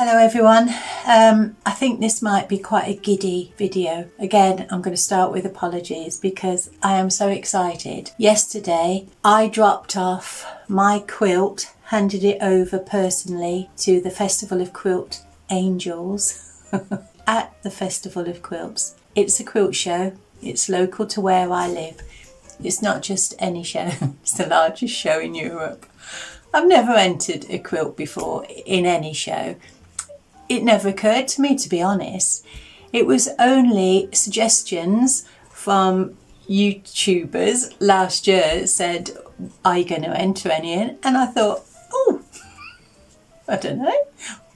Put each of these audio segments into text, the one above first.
Hello everyone. I think this might be quite a giddy video. Again, I'm going to start with apologies because I am so excited. Yesterday I dropped off my quilt, handed it over personally to the Festival of Quilt Angels at the Festival of Quilts. It's a quilt show. It's local to where I live. It's not just any show, it's the largest show in Europe. I've never entered a quilt before in any show. It never occurred to me, to be honest. It was only suggestions from YouTubers last year said, are you going to enter any in? And I thought, oh, I don't know.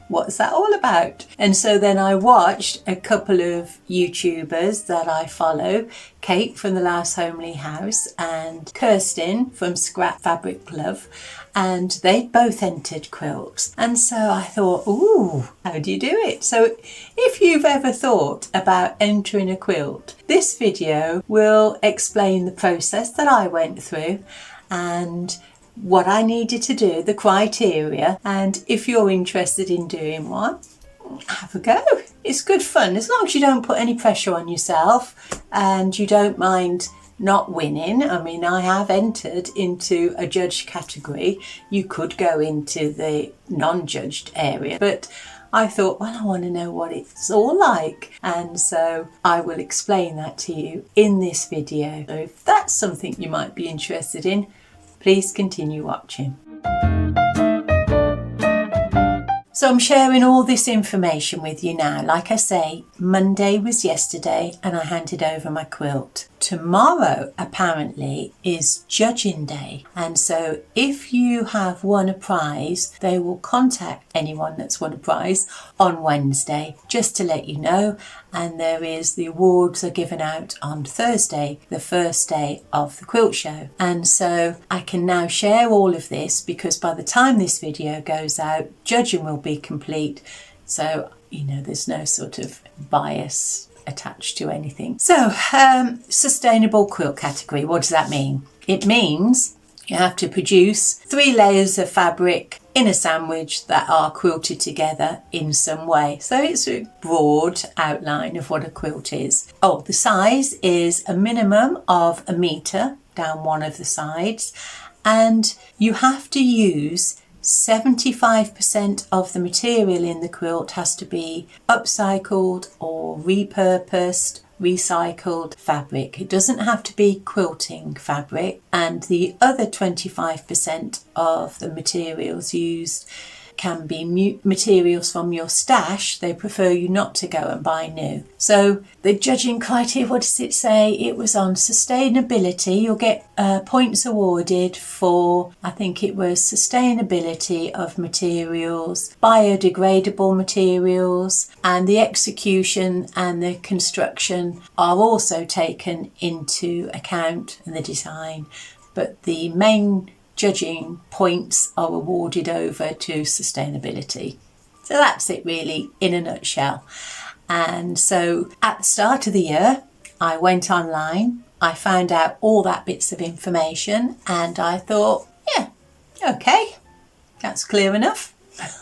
What's that all about? And so then I watched a couple of YouTubers that I follow, Kate from The Last Homely House and Kirsten from Scrap Fabric Glove, and they both entered quilts. And so I thought, ooh, how do you do it? So if you've ever thought about entering a quilt, this video will explain the process that I went through and what I needed to do, the criteria, and if you're interested in doing one, have a go. It's good fun as long as you don't put any pressure on yourself and you don't mind not winning. I mean, I have entered into a judged category. You could go into the non-judged area, but I thought, well, I want to know what it's all like, and so I will explain that to you in this video. So if that's something you might be interested in, please continue watching. So I'm sharing all this information with you now. Like I say, Monday was yesterday and I handed over my quilt. Tomorrow apparently is judging day, and so if you have won a prize, they will contact anyone that's won a prize on Wednesday just to let you know, and the awards are given out on Thursday, the first day of the quilt show. And so I can now share all of this because by the time this video goes out, judging will be complete, so you know there's no sort of bias attached to anything. So sustainable quilt category, what does that mean? It means you have to produce 3 layers of fabric in a sandwich that are quilted together in some way. So it's a broad outline of what a quilt is. Oh, the size is a minimum of 1 metre down one of the sides, and you have to use 75% of the material in the quilt has to be upcycled or repurposed, recycled fabric. It doesn't have to be quilting fabric, and the other 25% of the materials used can be materials from your stash. They prefer you not to go and buy new. So the judging criteria, what does it say? It was on sustainability. You'll get points awarded for, I think it was sustainability of materials, biodegradable materials, and the execution and the construction are also taken into account in the design. But the main judging points are awarded over to sustainability. So that's it really in a nutshell. And so at the start of the year, I went online, I found out all that bits of information, and I thought, yeah, okay, that's clear enough.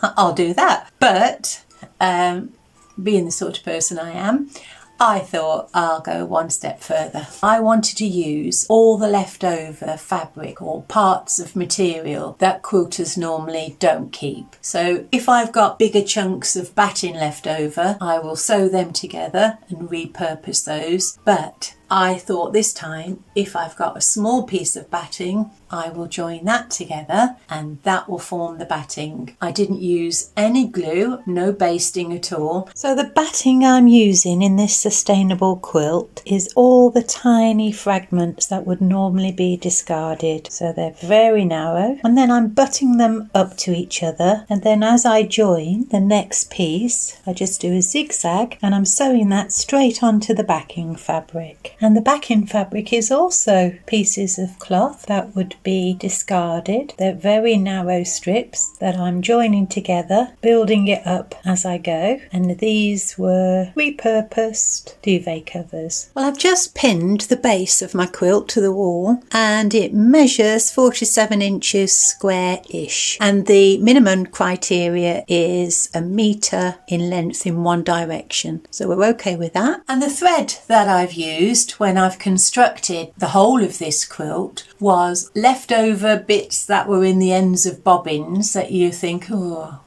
I'll do that. But being the sort of person I am, I thought I'll go one step further. I wanted to use all the leftover fabric or parts of material that quilters normally don't keep. So if I've got bigger chunks of batting left over, I will sew them together and repurpose those. But I thought this time, if I've got a small piece of batting, I will join that together and that will form the batting. I didn't use any glue, no basting at all. So the batting I'm using in this sustainable quilt is all the tiny fragments that would normally be discarded. So they're very narrow, and then I'm butting them up to each other, and then as I join the next piece, I just do a zigzag and I'm sewing that straight onto the backing fabric. And the backing fabric is also pieces of cloth that would be discarded. They're very narrow strips that I'm joining together, building it up as I go, and these were repurposed duvet covers. Well, I've just pinned the base of my quilt to the wall, and it measures 47 inches square-ish, and the minimum criteria is a metre in length in one direction, so we're okay with that. And the thread that I've used when I've constructed the whole of this quilt was leftover bits that were in the ends of bobbins that you think, oh,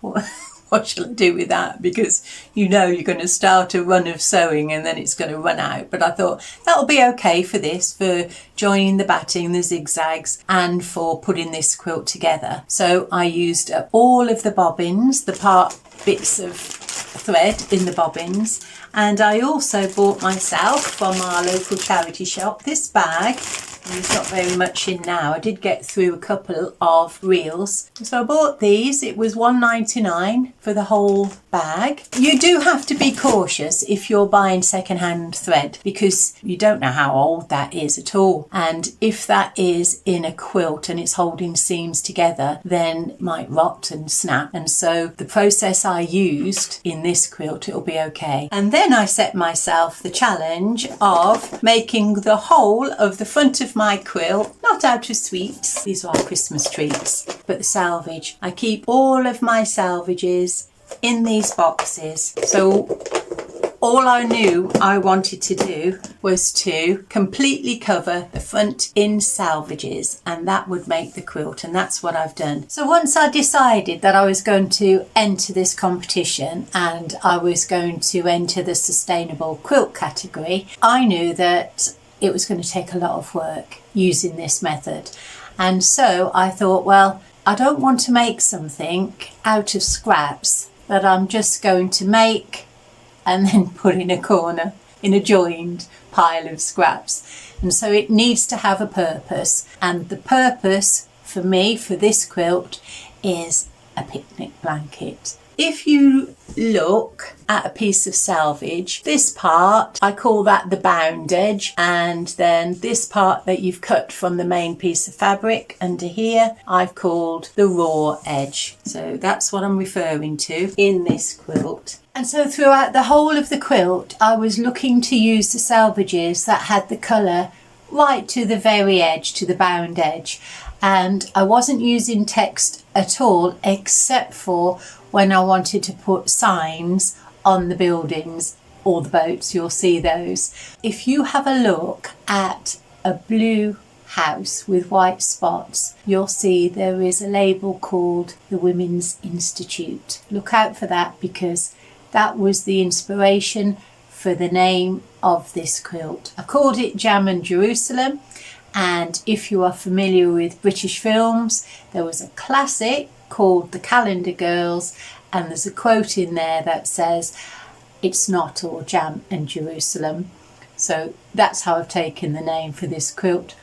what shall I do with that? Because you know you're going to start a run of sewing and then it's going to run out. But I thought that'll be okay for this, for joining the batting, the zigzags, and for putting this quilt together. So I used up all of the bobbins, the bits of thread in the bobbins, and I also bought myself from our local charity shop this bag. There's not very much in now. I did get through a couple of reels. So I bought these. It was $1.99 for the whole bag. You do have to be cautious if you're buying second-hand thread, because you don't know how old that is at all. And if that is in a quilt and it's holding seams together, then it might rot and snap. And so the process I used in this quilt, it'll be okay. And then I set myself the challenge of making the whole of the front of my quilt, not out of sweets, these are Christmas treats, but the selvage. I keep all of my selvages in these boxes. So all I knew I wanted to do was to completely cover the front in selvages, and that would make the quilt, and that's what I've done. So once I decided that I was going to enter this competition and I was going to enter the Sustainable Quilt category, I knew that it was going to take a lot of work using this method. And so I thought, well, I don't want to make something out of scraps that I'm just going to make and then put in a corner in a joined pile of scraps. And so it needs to have a purpose. And the purpose for me, for this quilt, is a picnic blanket. If you look at a piece of selvage, this part, I call that the bound edge, and then this part that you've cut from the main piece of fabric under here, I've called the raw edge. So that's what I'm referring to in this quilt. And so throughout the whole of the quilt, I was looking to use the selvages that had the colour right to the very edge, to the bound edge. And I wasn't using text at all, except for when I wanted to put signs on the buildings or the boats. You'll see those. If you have a look at a blue house with white spots, you'll see there is a label called the Women's Institute. Look out for that, because that was the inspiration for the name of this quilt. I called it Jam and Jerusalem. And if you are familiar with British films, there was a classic called The Calendar Girls, and there's a quote in there that says, "It's not all jam and Jerusalem." So that's how I've taken the name for this quilt,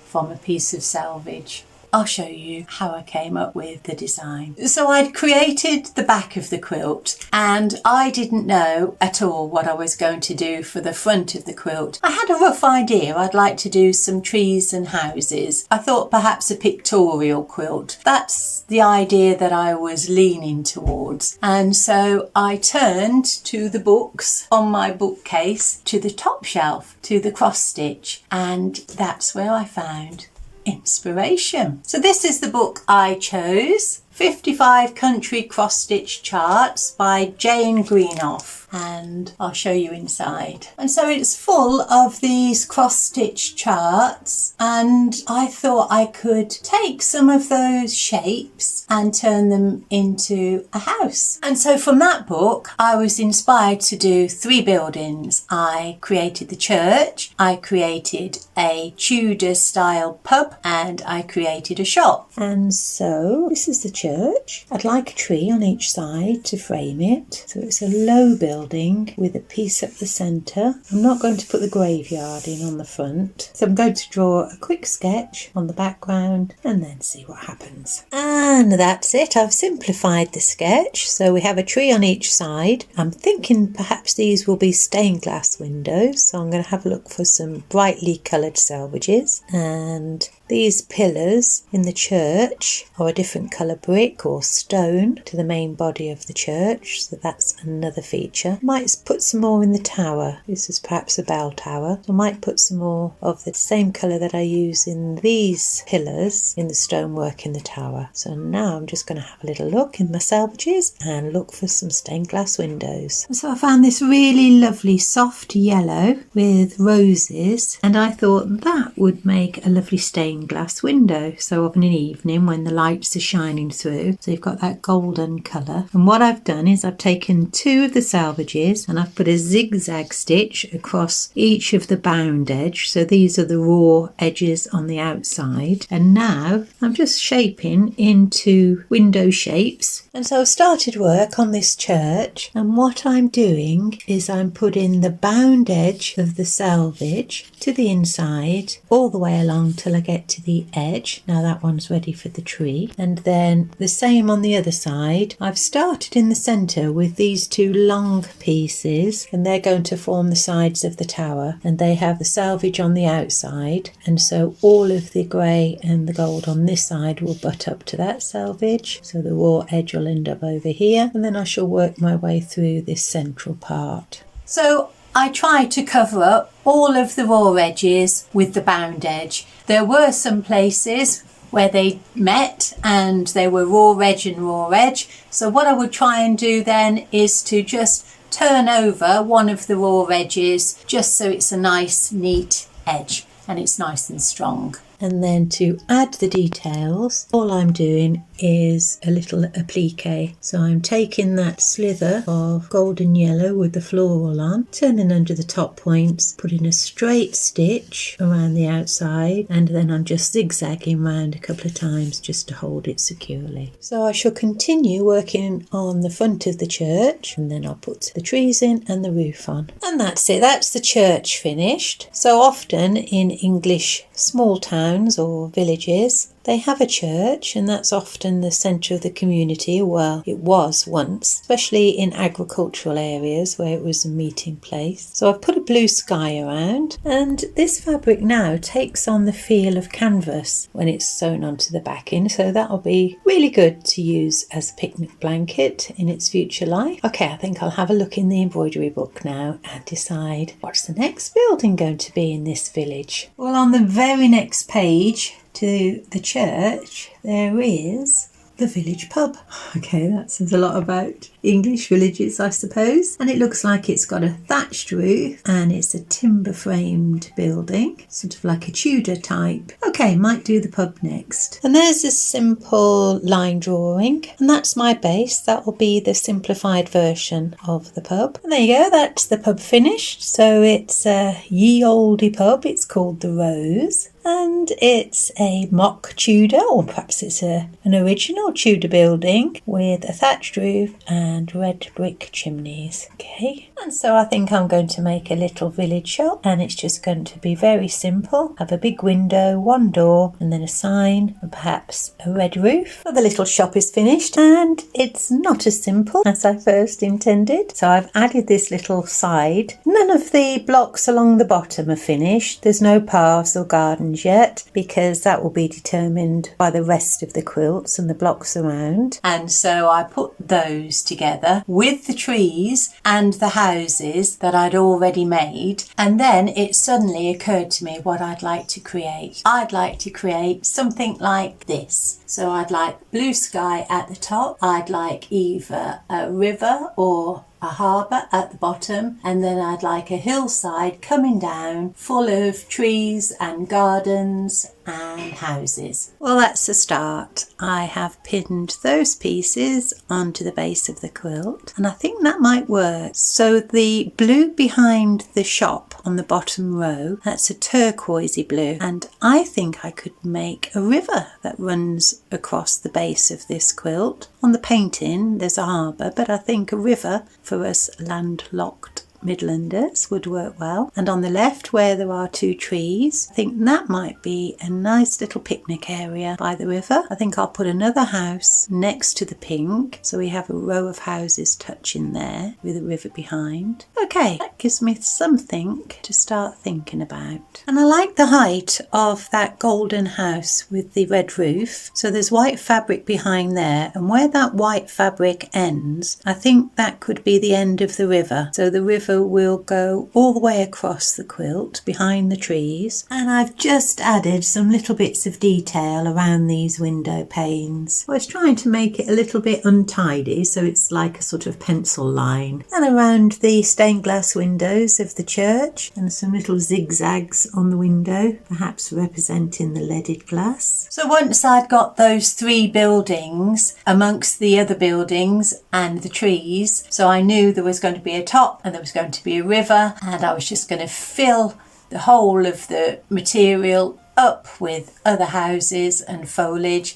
from a piece of selvage. I'll show you how I came up with the design. So I'd created the back of the quilt, and I didn't know at all what I was going to do for the front of the quilt. I had a rough idea. I'd like to do some trees and houses. I thought perhaps a pictorial quilt. That's the idea that I was leaning towards. And so I turned to the books on my bookcase, to the top shelf, to the cross stitch, and that's where I found inspiration. So this is the book I chose, 55 Country Cross Stitch Charts by Jane Greenough, and I'll show you inside. And so it's full of these cross stitch charts, and I thought I could take some of those shapes and turn them into a house. And so from that book I was inspired to do 3 buildings. I created the church, I created a Tudor style pub, and I created a shop. And so this is the church. I'd like a tree on each side to frame it. So it's a low building with a piece up the centre. I'm not going to put the graveyard in on the front. So I'm going to draw a quick sketch on the background and then see what happens. And that's it. I've simplified the sketch. So we have a tree on each side. I'm thinking perhaps these will be stained glass windows. So I'm going to have a look for some brightly coloured selvages. And these pillars in the church are a different colour brick or stone to the main body of the church, so that's another feature. I might put some more in the tower. This is perhaps a bell tower. I might put some more of the same colour that I use in these pillars in the stonework in the tower. So now I'm just going to have a little look in my Selvedges and look for some stained glass windows. So I found this really lovely soft yellow with roses, and I thought that would make a lovely stained glass window, so of an evening when the lights are shining through, so you've got that golden colour. And what I've done is I've taken two of the Selvedges and I've put a zigzag stitch across each of the bound edge, so these are the raw edges on the outside, and now I'm just shaping into window shapes. And so I've started work on this church, and what I'm doing is I'm putting the bound edge of the selvage to the inside all the way along till I get to the edge. Now that one's ready for the tree, and then the same on the other side. I've started in the centre with these two long pieces, and they're going to form the sides of the tower, and they have the selvage on the outside, and so all of the grey and the gold on this side will butt up to that selvage, so the raw edge will end up over here, and then I shall work my way through this central part. So I tried to cover up all of the raw edges with the bound edge. There were some places where they met and they were raw edge and raw edge, so what I would try and do then is to just turn over one of the raw edges just so it's a nice neat edge and it's nice and strong. And then to add the details, all I'm doing is a little applique. So I'm taking that slither of golden yellow with the floral on, turning under the top points, putting a straight stitch around the outside, and then I'm just zigzagging round a couple of times just to hold it securely. So I shall continue working on the front of the church, and then I'll put the trees in and the roof on. And that's it, that's the church finished. So often in English small towns or villages, they have a church, and that's often the centre of the community. Well, it was once, especially in agricultural areas where it was a meeting place. So I've put a blue sky around, and this fabric now takes on the feel of canvas when it's sewn onto the backing, so that'll be really good to use as a picnic blanket in its future life. Okay, I think I'll have a look in the embroidery book now and decide what's the next building going to be in this village. Well, on the very next page to the church, there is the village pub. Okay, that says a lot about English villages, I suppose. And it looks like it's got a thatched roof and it's a timber framed building, sort of like a Tudor type. Okay, might do the pub next. And there's a simple line drawing, and that's my base. That will be the simplified version of the pub. And there you go, that's the pub finished. So it's a ye olde pub. It's called the Rose, and it's a mock Tudor, or perhaps it's an original Tudor building with a thatched roof and red brick chimneys. Okay, and so I think I'm going to make a little village shop, and it's just going to be very simple. Have a big window, one door, and then a sign, and perhaps a red roof. So the little shop is finished, and it's not as simple as I first intended. So I've added this little side. None of the blocks along the bottom are finished. There's no paths or gardens yet, because that will be determined by the rest of the quilts and the blocks around. And so I put those together with the trees and the houses that I'd already made, and then it suddenly occurred to me what I'd like to create. I'd like to create something like this. So I'd like blue sky at the top, I'd like either a river or a harbour at the bottom, and then I'd like a hillside coming down full of trees and gardens and houses. Well, that's a start. I have pinned those pieces onto the base of the quilt, and I think that might work. So the blue behind the shop on the bottom row, that's a turquoisey blue, and I think I could make a river that runs across the base of this quilt. On the painting there's a harbour, but I think a river for us landlocked Midlanders would work well. And on the left, where there are 2 trees, I think that might be a nice little picnic area by the river. I think I'll put another house next to the pink, so we have a row of houses touching there with a river behind. Okay, that gives me something to start thinking about. And I like the height of that golden house with the red roof. So there's white fabric behind there, and where that white fabric ends, I think that could be the end of the river. So the river will go all the way across the quilt behind the trees. And I've just added some little bits of detail around these window panes. I was trying to make it a little bit untidy, so it's like a sort of pencil line. And around the stained glass windows of the church, and some little zigzags on the window, perhaps representing the leaded glass. So once I'd got those 3 buildings amongst the other buildings and the trees, so I knew there was going to be a top and there was going to be a river, and I was just going to fill the whole of the material up with other houses and foliage.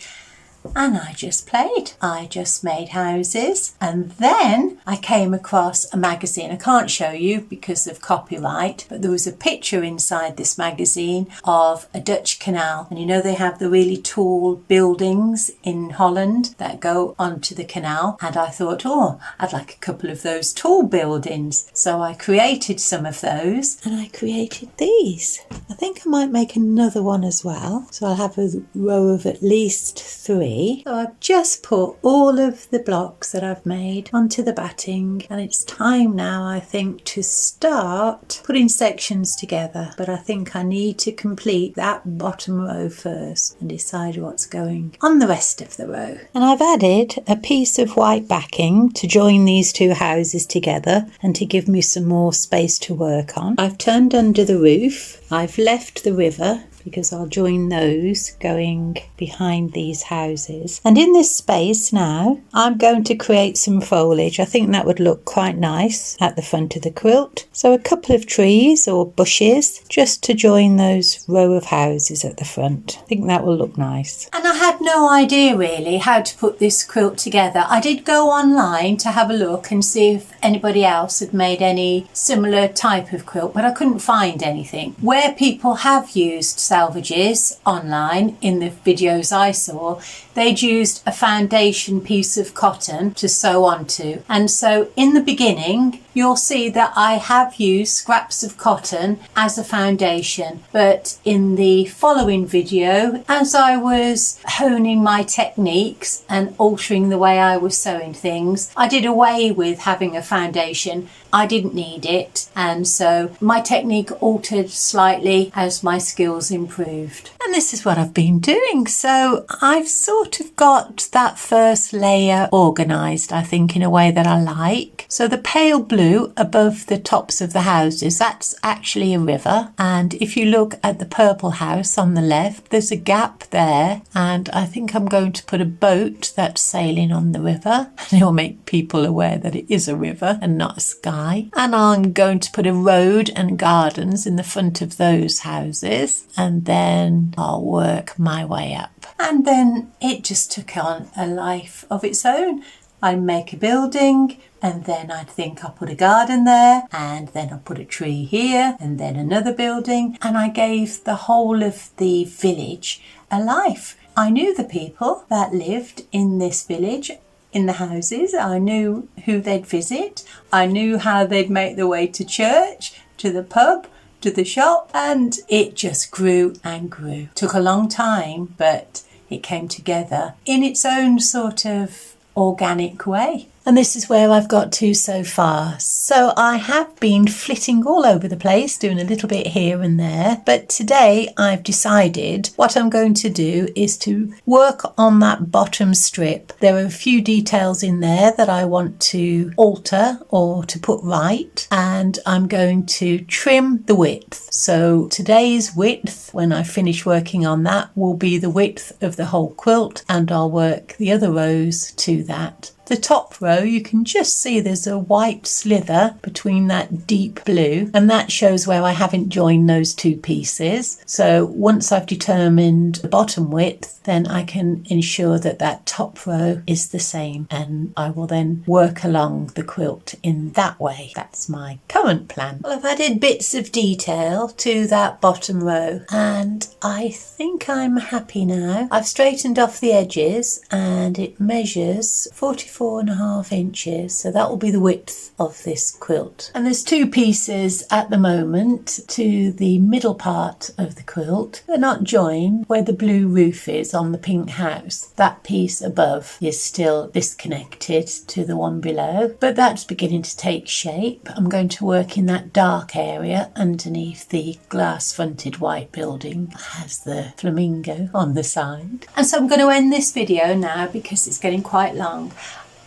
And I just played. I just made houses, and then I came across a magazine. I can't show you because of copyright, but there was a picture inside this magazine of a Dutch canal. And you know they have the really tall buildings in Holland that go onto the canal. And I thought, oh, I'd like a couple of those tall buildings. So I created some of those, and I created these. I think I might make another one as well. So I'll have a row of at least 3. So I've just put all of the blocks that I've made onto the batting, and it's time now, I think, to start putting sections together. But I think I need to complete that bottom row first and decide what's going on the rest of the row. And I've added a piece of white backing to join these 2 houses together and to give me some more space to work on. I've turned under the roof. I've left the river because I'll join those going behind these houses. And in this space now, I'm going to create some foliage. I think that would look quite nice at the front of the quilt. So a couple of trees or bushes just to join those row of houses at the front. I think that will look nice. And I had no idea really how to put this quilt together. I did go online to have a look and see if anybody else had made any similar type of quilt, but I couldn't find anything. Where people have used Selvedges online in the videos I saw, they'd used a foundation piece of cotton to sew onto. And so in the beginning, you'll see that I have used scraps of cotton as a foundation. But in the following video, as I was honing my techniques and altering the way I was sewing things, I did away with having a foundation. I didn't need it, and so my technique altered slightly as my skills improved. And this is what I've been doing. So I've sort of got that first layer organised, I think, in a way that I like. So the pale blue above the tops of the houses, that's actually a river. And if you look at the purple house on the left, there's a gap there, and I think I'm going to put a boat that's sailing on the river, and it'll make people aware that it is a river and not a sky. And I'm going to put a road and gardens in the front of those houses, and then I'll work my way up. And then it just took on a life of its own. I'd make a building, and then I'd think I'll put a garden there, and then I'll put a tree here, and then another building, and I gave the whole of the village a life. I knew the people that lived in this village, in the houses. I knew who they'd visit. I knew how they'd make their way to church, to the pub, to the shop, and it just grew and grew. Took a long time, but it came together in its own sort of organic way. And this is where I've got to so far. So I have been flitting all over the place, doing a little bit here and there. But today I've decided what I'm going to do is to work on that bottom strip. There are a few details in there that I want to alter or to put right. And I'm going to trim the width. So today's width, when I finish working on that, will be the width of the whole quilt. And I'll work the other rows to that. The top row, you can just see there's a white slither between that deep blue, and that shows where I haven't joined those two pieces. So once I've determined the bottom width, then I can ensure that that top row is the same, and I will then work along the quilt in that way. That's my current plan. Well, I've added bits of detail to that bottom row and I think I'm happy now. I've straightened off the edges and it measures 44.5 inches, so that will be the width of this quilt. And there's two pieces at the moment to the middle part of the quilt. They're not joined. Where the blue roof is on the pink house, that piece above is still disconnected to the one below, but that's beginning to take shape. I'm going to work in that dark area underneath the glass fronted white building that has the flamingo on the side. And so I'm going to end this video now because it's getting quite long.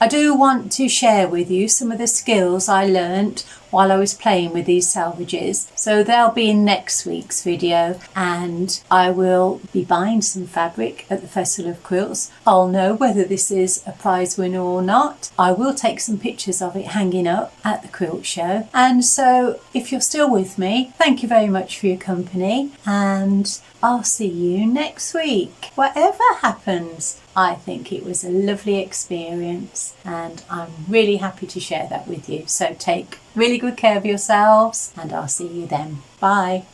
I do want to share with you some of the skills I learnt while I was playing with these selvages. So they'll be in next week's video, and I will be buying some fabric at the Festival of Quilts. I'll know whether this is a prize winner or not. I will take some pictures of it hanging up at the quilt show. And so if you're still with me, thank you very much for your company, and I'll see you next week. Whatever happens, I think it was a lovely experience and I'm really happy to share that with you. So take really good care of yourselves and I'll see you then. Bye.